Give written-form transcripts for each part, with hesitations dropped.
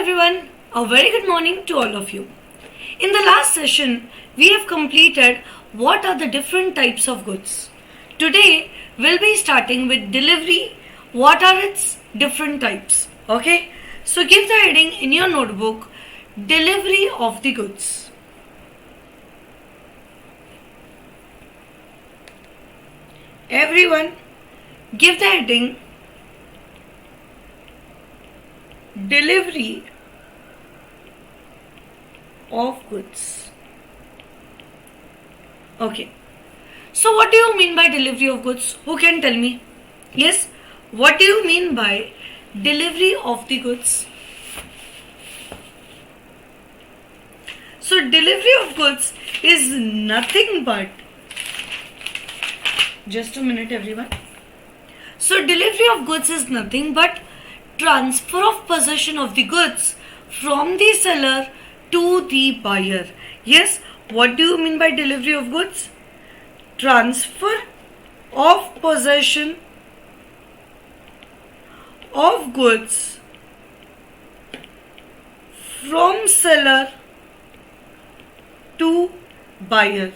everyone, a very good morning to all of you. In the last session, we have completed what are the different types of goods. Today, we'll be starting with delivery. What are its different types? Okay, so give the heading in your notebook, delivery of the goods. Everyone, give the heading delivery of goods. Okay. So what do you mean by delivery of goods? Who can tell me? Yes. What do you mean by delivery of the goods? So delivery of goods is nothing but, just a minute everyone. So delivery of goods is nothing but transfer of possession of the goods from the seller to the buyer. Yes, what do you mean by delivery of goods? Transfer of possession of goods from seller to buyer.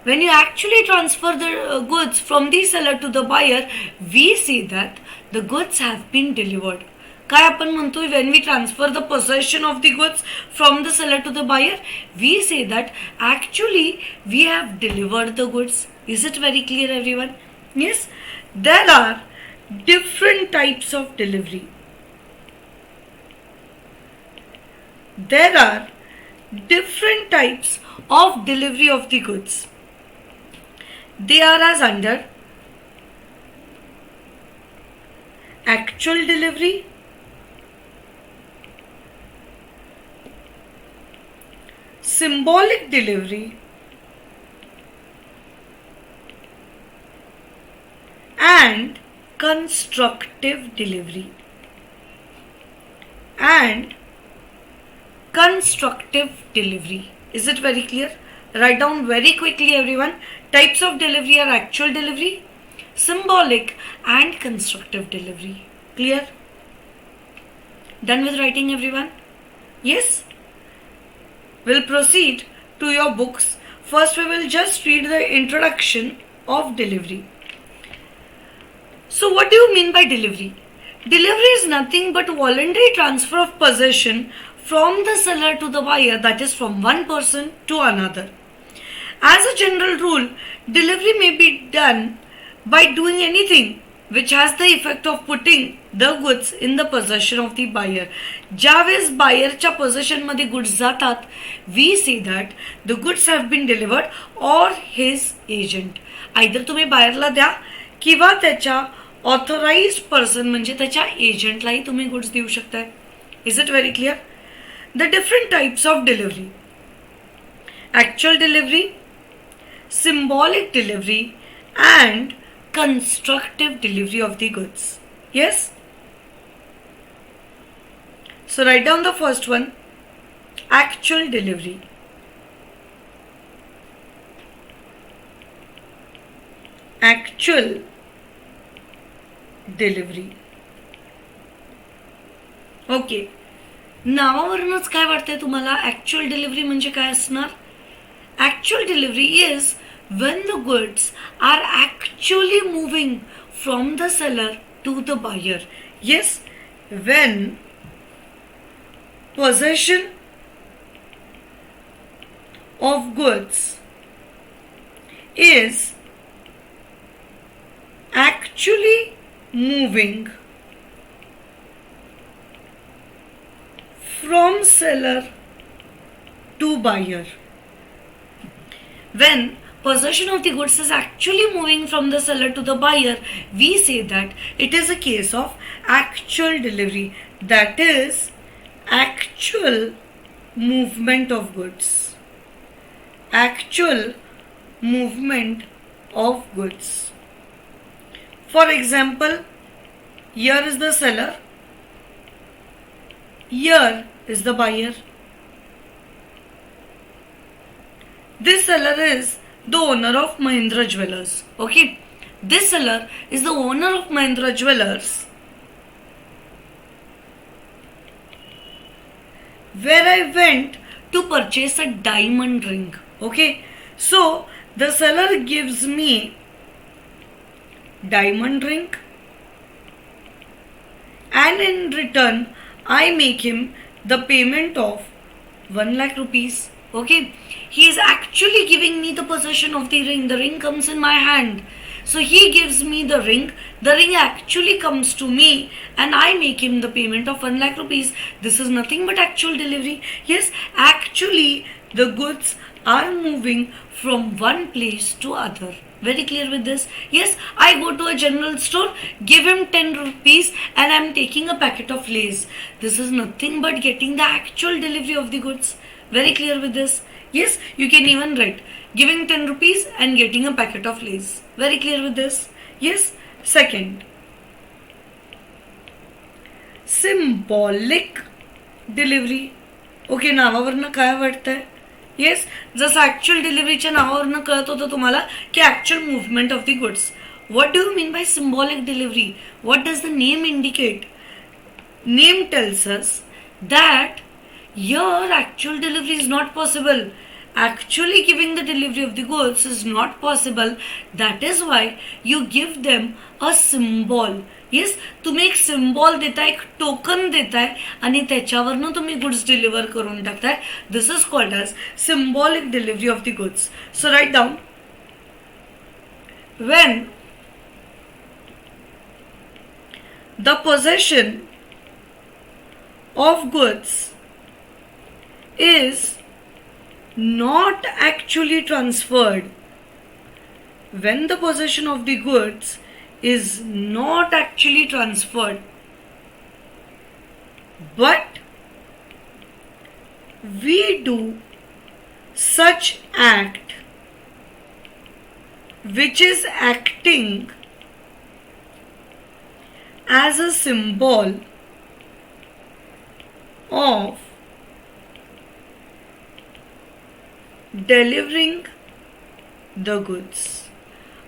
When you actually transfer the goods from the seller to the buyer, we say that the goods have been delivered. काय आपण म्हणतोय when we transfer the possession of the goods from the seller to the buyer, we say that actually we have delivered the goods. Is it very clear, everyone? Yes, there are different types of delivery. There are different types of delivery of the goods. They are as under actual delivery, symbolic delivery, and constructive delivery. And constructive delivery. Is it very clear? Write down very quickly, everyone. Types of delivery are actual delivery, symbolic, and constructive delivery. Clear? Done with writing, everyone? Yes? We'll proceed to your books. First, we will just read the introduction of delivery. So, what do you mean by delivery? Delivery is nothing but voluntary transfer of possession from the seller to the buyer, that is from one person to another. As a general rule, delivery may be done by doing anything which has the effect of putting the goods in the possession of the buyer. ज्यावेळेस बायरच्या position मध्ये goods जातात, we say that the goods have been delivered or his agent. Either तुम्ही बायरला द्या किंवा त्याच्या authorised person म्हणजे त्याच्या एजंटलाही तुम्ही गुड्स देऊ शकताय. Is it very clear? The different types of delivery: actual delivery, symbolic delivery, and constructive delivery of the goods. Yes? So write down the first one, actual delivery. Actual delivery. Okay. नावावरूनच काय वाटतंय तुम्हाला actual delivery म्हणजे काय असणार? Actual delivery is when the goods are actually moving from the seller to the buyer. Yes, when possession of goods is actually moving from seller to buyer. When possession of the goods is actually moving from the seller to the buyer, we say that it is a case of actual delivery. That is actual movement of goods. Actual movement of goods. For example, here is the seller. Here is the buyer. This seller is the owner of Mahindra Jewelers. Okay. This seller is the owner of Mahindra Jewelers. where I went to purchase a diamond ring. Okay, so the seller gives me diamond ring, and in return I make him the payment of 1 lakh rupees. Okay, he is actually giving me the possession of the ring. The ring comes in my hand. So he gives me the ring actually comes to me, and I make him the payment of 1 lakh rupees. This is nothing but actual delivery. Yes, actually the goods are moving from one place to other. Very clear with this? Yes, I go to a general store, give him 10 rupees, and I am taking a packet of Lays. This is nothing but getting the actual delivery of the goods. Very clear with this? Yes, you can even write giving 10 rupees and getting a packet of Lays. Very clear with this? Yes. Second, symbolic delivery. Okay, नावावरनं काय वाटतंय? Yes, जसं actual डिलिव्हरीच्या नावावरनं कळत होतं तुम्हाला की actual movement of the goods. What do you mean by symbolic delivery? What does the name indicate? Name tells us that here actual delivery is not possible. Actually giving the delivery of the goods is not possible. That is why you give them a symbol. Yes, तुम्ही एक symbol देताय, एक token देताय आणि त्याच्यावरनं तुम्ही goods deliver करून टाकताय. This is called as symbolic delivery of the goods. So right down, when the possession of goods is not actually transferred, when the possession of the goods is not actually transferred, but we do such act which is acting as a symbol of delivering the goods.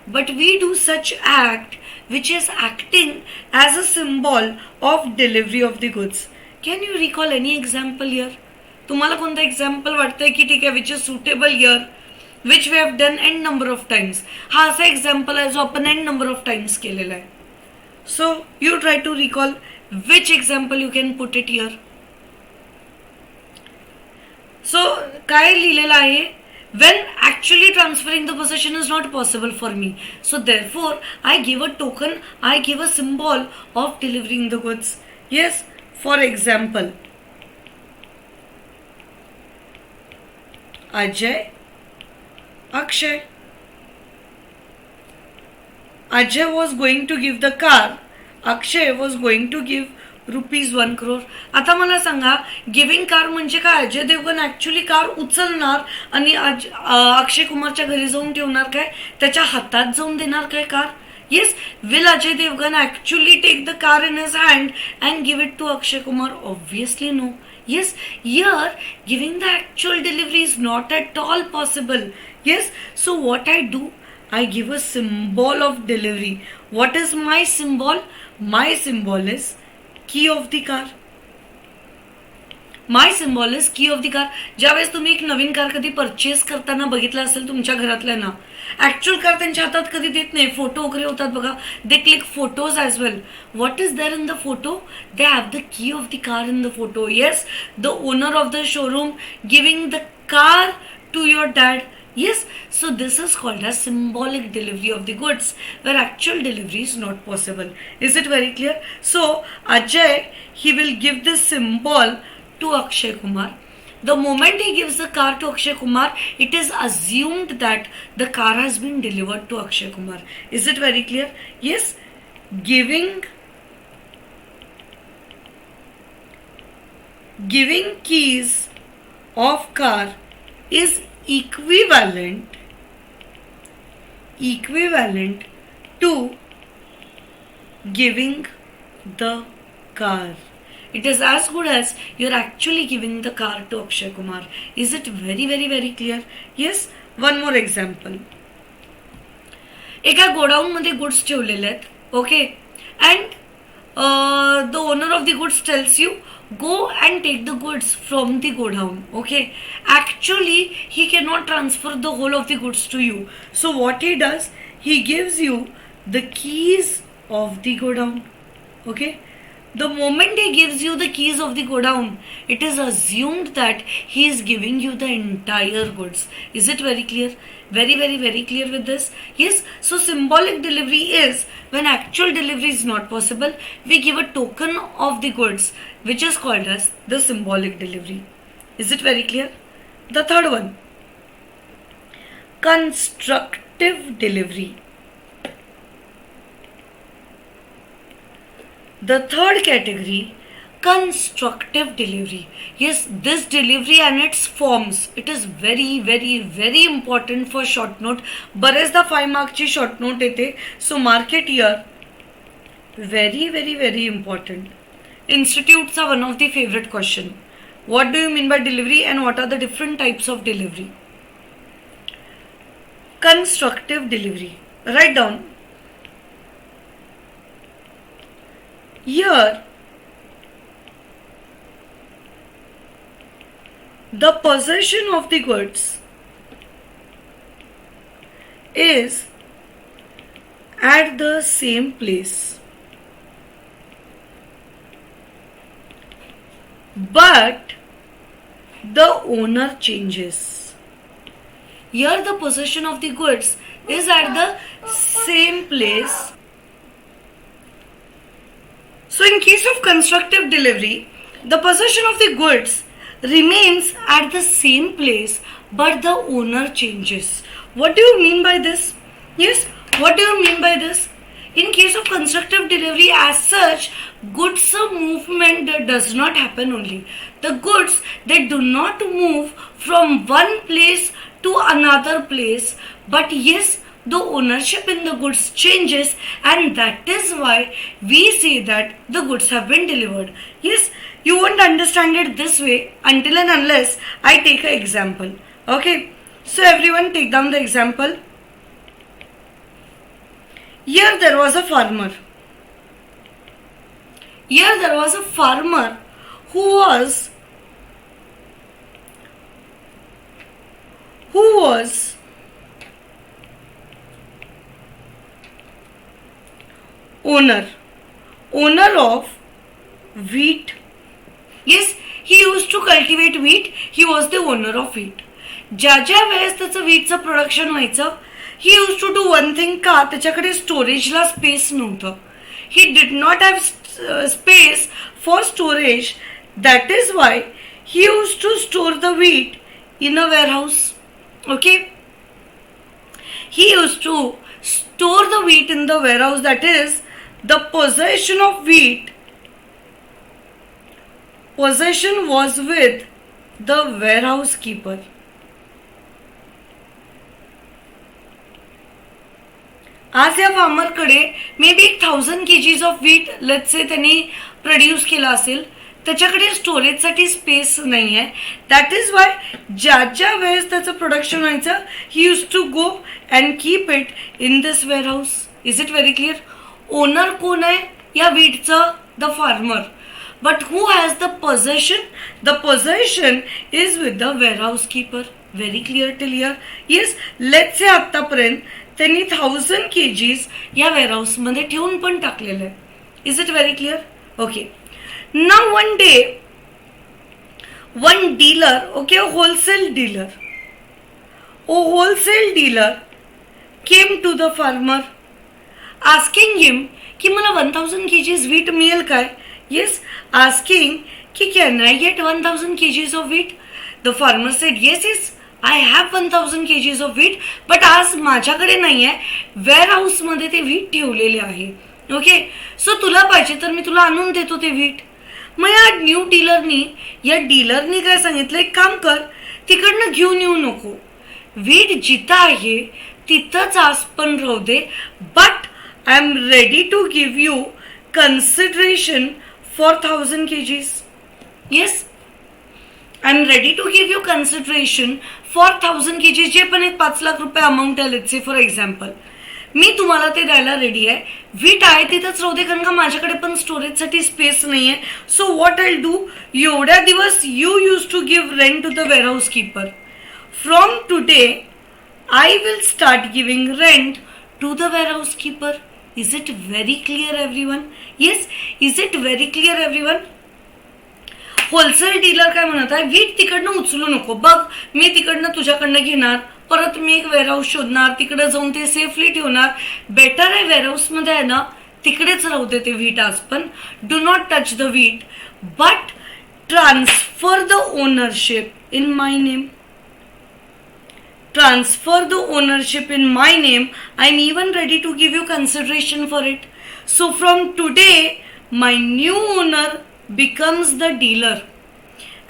But we do such act which is acting as a symbol of delivery of the goods. Can you recall any example here? तुम्हाला कोणतं example वाटतंय की ठीक आहे which is suitable here, which we have done an number of times? हा असा example आहे जो आपण एन नंबर ऑफ टाइम्स केलेला आहे. So you try to recall which example you can put it here. So काय लिहिलेलं आहे? When actually transferring the possession is not possible for me, so therefore I give a token, I give a symbol of delivering the goods. Yes, for example, Ajay, Akshay. Ajay was going to give the car, Akshay was going to give ₹1 crore. आता मला सांगा, giving car म्हणजे काय? Ajay Devgan actually car उचलणार आणि अक्षय कुमारच्या घरी जाऊन ठेवणार काय? त्याच्या हातात जाऊन देणार काय car? Yes, will Ajay Devgan actually take the car in his hand and give it to Akshay Kumar? Obviously no. Yes, here giving the actual delivery is not at all possible. Yes, so what I do, I give a symbol of delivery. What is my symbol? My symbol is key of the car. My symbol is की of the car. ज्यावेळेस तुम्ही एक नवीन car कधी purchase करताना बघितलं असेल तुमच्या घरातल्यांना, ऍक्च्युअल कार त्यांच्या हातात कधी देत नाही, फोटो वगैरे होतात बघा, they click photos as well. What is there in the photo? They have the key of the car in the photo. Yes, the owner of the showroom giving the car to your dad. Yes, so this is called as symbolic delivery of the goods, where actual delivery is not possible. Is it very clear? So Ajay, he will give this symbol to Akshay Kumar. The moment he gives the car to Akshay Kumar, it is assumed that the car has been delivered to Akshay Kumar. Is it very clear? Yes, giving keys of car is equivalent to giving the car. It is as good as you're actually giving the car to Akshay Kumar. Is it very, very, very clear? Yes, one more example. एका godown मध्ये goods ठेवलेले आहेत. Okay, and the owner of the goods tells you, go and take the goods from the godown. Okay, actually he cannot transfer the whole of the goods to you. So what he does, he gives you the keys of the godown. Okay, the moment he gives you the keys of the godown, it is assumed that he is giving you the entire goods. Is it very clear? Very, very, very clear with this? Yes. So symbolic delivery is when actual delivery is not possible, we give a token of the goods, which is called as the symbolic delivery. Is it very clear? The third one, constructive delivery. The third category, constructive delivery. Yes, this delivery and its forms, it is very, very, very important for short note. बरेचदा 5 मार्कची short note येते, so mark it here. Very, very, very important. Institutes are one of the favorite question. What do you mean by delivery and what are the different types of delivery? Constructive delivery. Write down. Here, the possession of the goods is at the same place, but the owner changes. Here, the possession of the goods is at the same place. So in case of constructive delivery, the possession of the goods remains at the same place, but the owner changes. What do you mean by this? Yes, what do you mean by this? In case of constructive delivery, as such, goods movement does not happen only. The goods, they do not move from one place to another place, but yes, the ownership in the goods changes, and that is why we say that the goods have been delivered. Yes, you won't understand it this way until and unless I take an example. Okay, so everyone take down the example. Here there was a farmer. Here there was a farmer who was owner of wheat. Yes, he used to cultivate wheat. He was the owner of wheat. ज्या ज्या वेळेस त्याचं व्हीटचं production व्हायचं, he use to do one thing. का त्याच्याकडे स्टोरेजला space नव्हतं. He did not have space for storage. That is why he use to store the wheat in a warehouse. Okay, he used to store the wheat in the warehouse. That is, the possession of wheat, possession was with the warehouse keeper. आज या फार्मरकडे may be 1000 kgs of wheat let's say त्यांनी produce केला असेल. त्याच्याकडे स्टोरेजसाठी space नाही आहे. दॅट इज वाय ज्या ज्या वेळेस त्याचं प्रोडक्शन व्हायचं, he use to go and keep it in this warehouse. Is it very clear? Owner कोण आहे या व्हीटचं? The farmer. But who has the possession? The possession is with the warehouse keeper. Very clear till here? Yes, let's say आतापर्यंत त्यांनी 1000 kgs या wear हाऊसमध्ये ठेवून पण टाकलेलं आहे. Is it very clear? Okay. Now one day, one dealer, okay, a wholesale dealer came to the farmer asking him कि मला 1000 kgs wheat मिळेल काय? Yes, asking कि can I get 1000 kgs of wheat? The farmer said yes, I have 1000 kgs of wheat, but आज माझ्याकडे नाही आहे. Wear house मध्ये ते व्हीट ठेवलेले आहे. ओके, सो तुला पाहिजे तर मी तुला आणून देतो ते व्हीट. मग या डीलरनी काय सांगितलं, एक काम कर, तिकडनं घेऊन येऊ नको, व्हीट जिथं आहे तिथंच आज पण राहू दे, but I am ready to give you consideration for 1000 kgs. Yes, I am ready to give you consideration for 1000 kgs. जे पण एक 5 लाख रुपये अमाऊंट आहे, लेट्स से फॉर एक्झाम्पल. मी तुम्हाला ते द्यायला रेडी आहे. वीट आहे तिथंच राहू दे, कारण का माझ्याकडे पण स्टोरेजसाठी स्पेस नाही आहे. सो व्हॉट आय डू, एवढ्या दिवस you use to give rent to the warehouse keeper. From today I will start giving rent to the warehouse keeper. Is it very clear everyone? Yes, is it very clear everyone? Wholesale dealer काय म्हणत आहे, wheat तिकडनं उचलू नको, बघ मी तिकडनं तुझ्याकडनं घेणार, परत मी एक वेअरहाऊस शोधणार, तिकडे जाऊन ते सेफली ठेवणार. बेटर आहे वेअरहाऊसमध्ये आहे ना, तिकडेच राहू दे ते वीट आज पण. Do not touch the wheat, but transfer the ownership in my name. Transfer the ownership in my name. I'm even ready to give you consideration for it. So from today, my new owner becomes the dealer,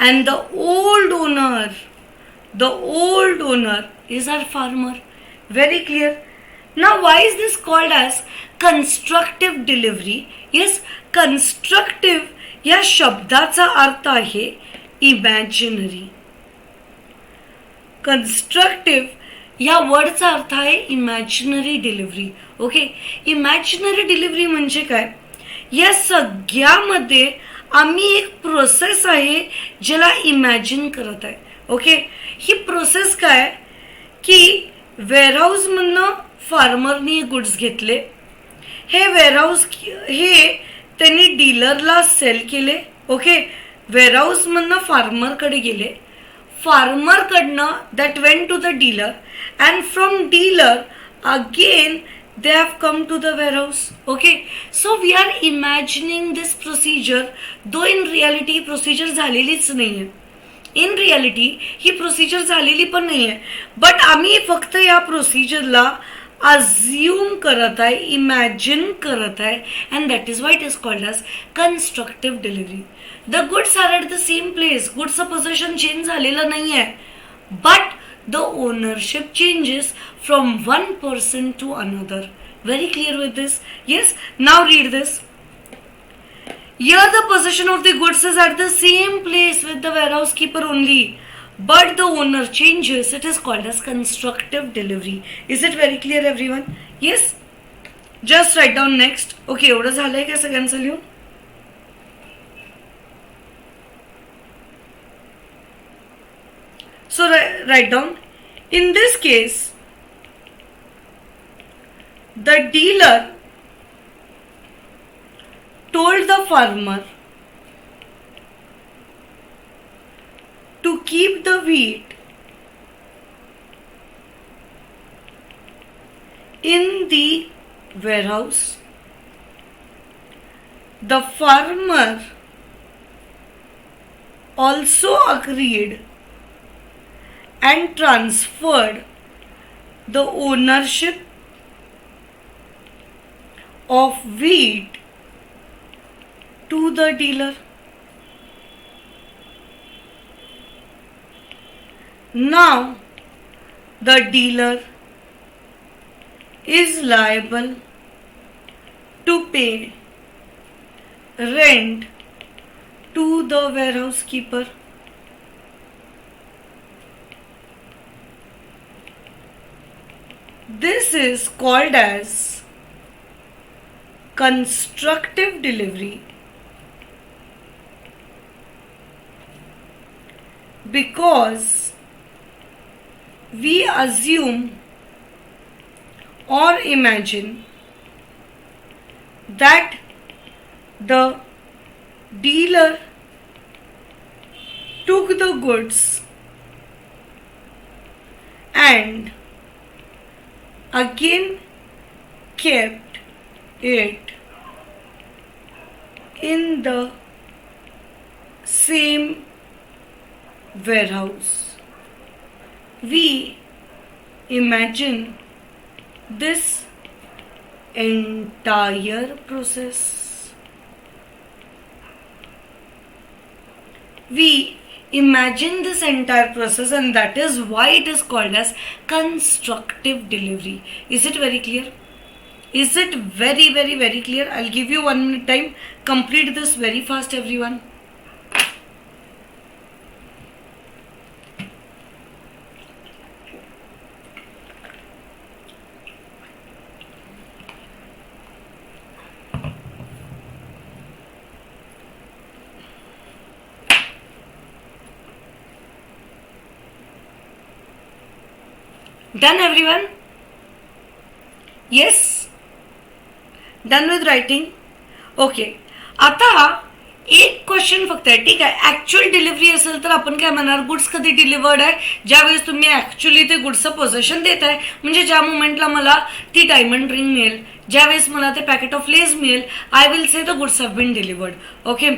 and the old owner is our farmer. Very clear. Now, why is this called as constructive delivery? Yes, constructive या शब्दाचा अर्थ आहे imaginary. Constructive या वर्डचा अर्थ आहे imaginary delivery. Okay, imaginary delivery म्हणजे काय, या सगळ्यामध्ये आम्ही एक प्रोसेस आहे ज्याला इमॅजिन करत आहे. ओके, ही प्रोसेस काय की वेअरहाऊसमधनं फार्मरनी गुड्स घेतले, हे वेअरहाऊस हे त्यांनी डीलरला सेल केले. ओके, वेअरहाऊसमधनं फार्मरकडे गेले, फार्मरकडनं that went to the dealer, and from dealer again they have come to the warehouse. Okay, so we are imagining this procedure, though in reality procedure झालेलीच नाहीये. इन रियालिटी ही प्रोसिजर झालेली पण नाहीये, but आम्ही फक्त या प्रोसिजरला assume करत आहे, imagine करत आहे, and that is why it is called as constructive delivery. The goods are at the same place, गुड्सचं पोझिशन चेंज झालेलं नाही आहे, but the ownership changes from one person to another. Very clear with this? Yes, now read this. Here the possession of the goods is at the same place with the warehouse keeper only, but the owner changes. It is called as constructive delivery. Is it very clear everyone? Yes, just write down next. Okay, एवढं झालंय का सगळ्यांचं लिहून? So write down. In this case, the dealer told the farmer to keep the wheat in the warehouse. The farmer also agreed and transferred the ownership of wheat to the dealer. Now the dealer is liable to pay rent to the warehouse keeper. This is called as constructive delivery because we assume or imagine that the dealer took the goods and again kept it in the same warehouse. We imagine this entire process. We imagine this entire process, and that is why it is called as constructive delivery. Is it very clear? Is it very very clear? I'll give you 1 minute time. Complete this very fast everyone. Done everyone? Yes? Done with writing? Okay. आता एक question फक्त आहे, ठीक आहे. Actual delivery असेल तर आपण काय म्हणणार, गुड्स कधी डिलिव्हर्ड आहे, ज्यावेळेस तुम्ही ऍक्च्युअली ते गुड्सचं पोझेशन देत आहे, म्हणजे ज्या मोमेंटला मला ती डायमंड रिंग मिळेल, ज्यावेळेस मला ते पॅकेट ऑफ लेस मिळेल, I will say the goods have been delivered. Okay.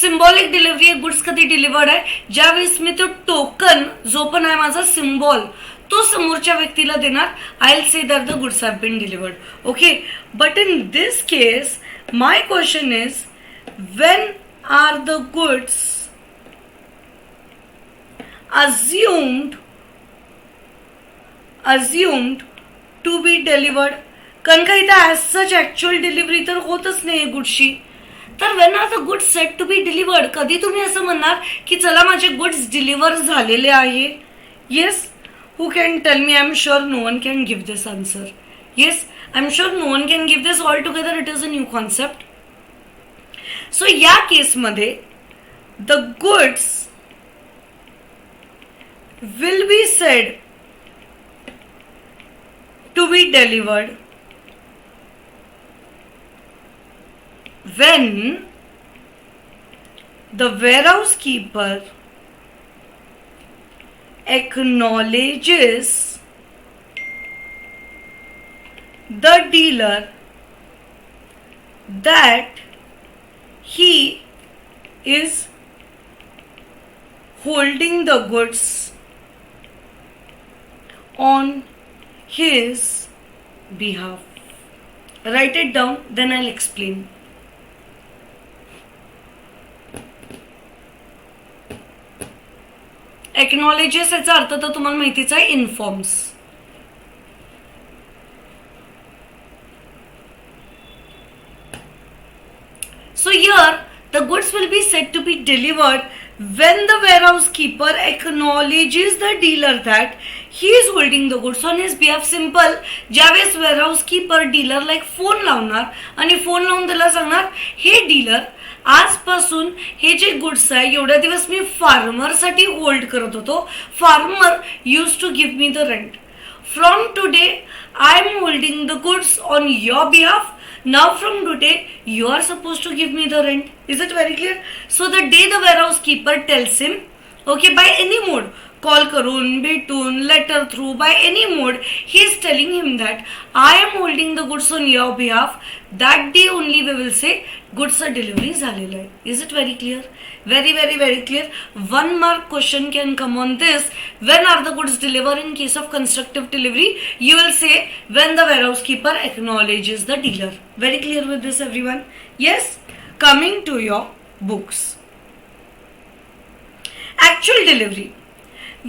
Symbolic delivery आहे, गुड्स कधी डिलिव्हर्ड आहे, ज्यावेळेस मी तो टोकन जो पण आहे माझा सिम्बॉल तो समोरच्या व्यक्तीला देणार, I will say that the goods have been delivered. Okay. But in this case my question is, when are the goods assumed to be delivered? कारण का इथं ॲज सच ॲक्च्युअल डिलिव्हरी तर होतच नाही गुड्सची. तर when are the goods set to be delivered, कधी तुम्ही असं म्हणणार की चला माझे गुड्स डिलिव्हर झालेले आहे? Yes. Who can tell me? I am sure no one can give this answer. Yes, I am sure no one can give this. Altogether it is a new concept. So या केसमध्ये the goods will be said to be delivered when the warehouse keeper acknowledges the dealer that he is holding the goods on his behalf. Write it down, then I'll explain. Acknowledges याचा अर्थ तर तुम्हाला माहितीच आहे, informs. So here the goods will be said to be delivered when the warehouse keeper acknowledges the dealer that he is holding the goods on his behalf. Simple. ज्यावेळेस warehouse keeper डीलरला एक phone लावणार आणि phone लावून त्याला सांगणार, हे dealer आजपासून हे जे goods आहे एवढ्या दिवस मी फार्मरसाठी होल्ड करत होतो, farmer use to give me the rent. From today I am holding the goods on your behalf. Now from today you are supposed to give me the rent. Is it very clear? So the day the warehouse keeper tells him, okay, by any mode, call करून, भेटून, letter through, by any mode, he is telling him that I am holding the goods on your behalf. That day only we will say goods are delivery झालेलं आहे. Is it very clear? Very, very, very clear. One mark question can come on this. When are the goods delivered in case of constructive delivery? You will say when the warehouse keeper acknowledges the dealer. Very clear with this, everyone? Yes? Coming to your books. Actual delivery.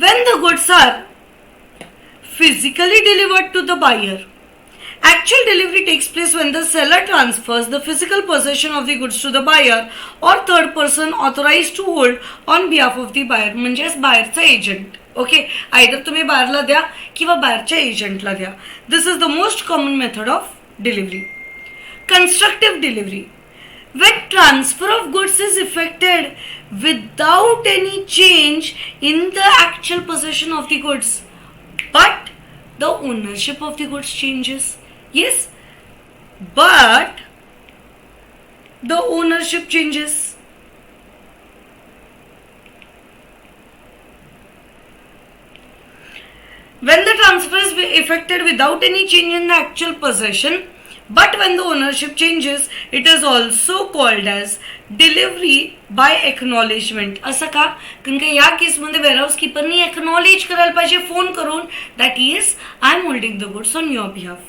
When the goods are physically delivered to the buyer. Actual delivery takes place when the seller transfers the physical possession of the goods to the buyer or third person authorized to hold on behalf of the buyer. म्हणजेच बायरचा agent. Okay. Either तुम्ही बायरला द्या किंवा बायरच्या एजंटला द्या. This is the most common method of delivery. Constructive delivery. When transfer of goods is effected without any change in the actual possession of the goods, but the ownership of the goods changes. Yes, but the ownership changes. When the transfer is effected without any change in the actual possession, but when the ownership changes, it is also called as delivery by acknowledgement. असं का? कारण का या केसमध्ये warehouse कीपरनी acknowledge करायला पाहिजे phone करून that yes, I am holding the goods on your behalf.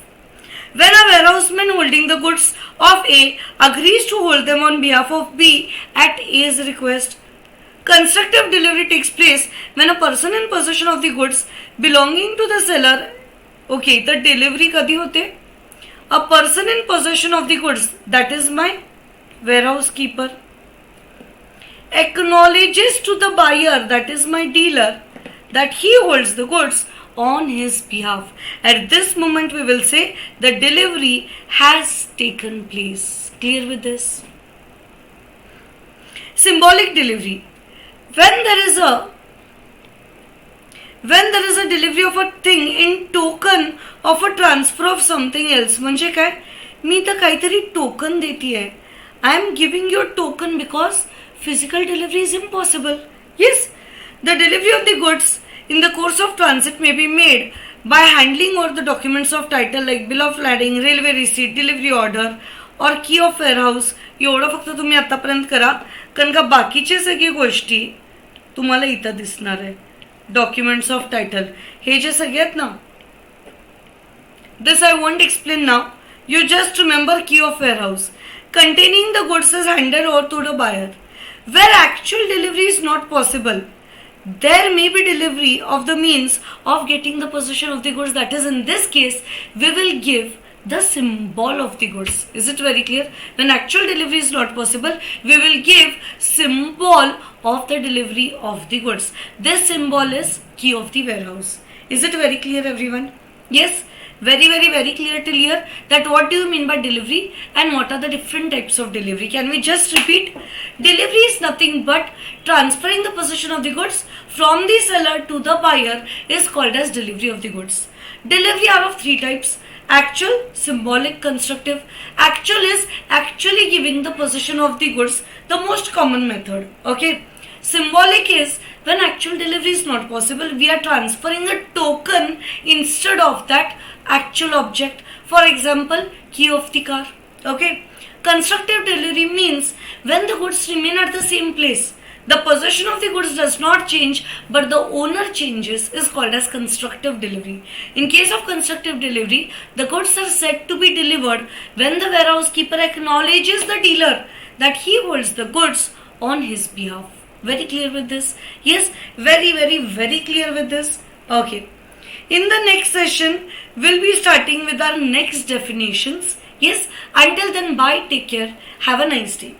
When a warehouseman holding the goods of A agrees to hold them on behalf of B at A's request. Constructive delivery takes place when a person in possession of the goods belonging to the seller. Okay, the delivery कधी होते? A person in possession of the goods, that is my warehouse keeper, acknowledges to the buyer, that is my dealer, that he holds the goods on his behalf. At this moment we will say the delivery has taken place. Clear with this? Symbolic delivery. When there is a when there is a delivery of a thing in token of a transfer of something else. म्हणजे काय, मी तर काहीतरी token देतीये. I am giving you a token because physical delivery is impossible. Yes, the delivery of the goods in the course of transit may be made by handling over the documents of title like bill of lading, railway receipt, delivery order or key of warehouse. एवढं फक्त तुम्ही आतापर्यंत करा, कारण का बाकीचे सगळी गोष्टी तुम्हाला इथं दिसणार आहे. डॉक्युमेंट्स ऑफ टायटल हे जे सगळे आहेत ना, this I want explain now. You just remember key of warehouse containing the goods is handed over to the buyer. Where actual delivery is not possible, there may be delivery of the means of getting the possession of the goods. That is, in this case, we will give the symbol of the goods. Is it very clear? When actual delivery is not possible, we will give symbol of the delivery of the goods. This symbol is key of the warehouse. Is it very clear, everyone? Yes. Very clear till here that what do you mean by delivery and what are the different types of delivery. Can we just repeat? Delivery is nothing but transferring the possession of the goods from the seller to the buyer is called as delivery of the goods. Delivery are of three types: actual, symbolic, constructive. Actual is actually giving the possession of the goods, the most common method. Okay. Symbolic is when actual delivery is not possible, we are transferring a token instead of that actual object. For example, key of the car. Okay. Constructive delivery means when the goods remain at the same place, the possession of the goods does not change but the owner changes, is called as constructive delivery. In case of constructive delivery, the goods are said to be delivered when the warehouse keeper acknowledges the dealer that he holds the goods on his behalf. Very clear with this? Yes, very clear with this. Okay. In the next session, we'll be starting with our next definitions. Yes, until then, bye, take care, have a nice day.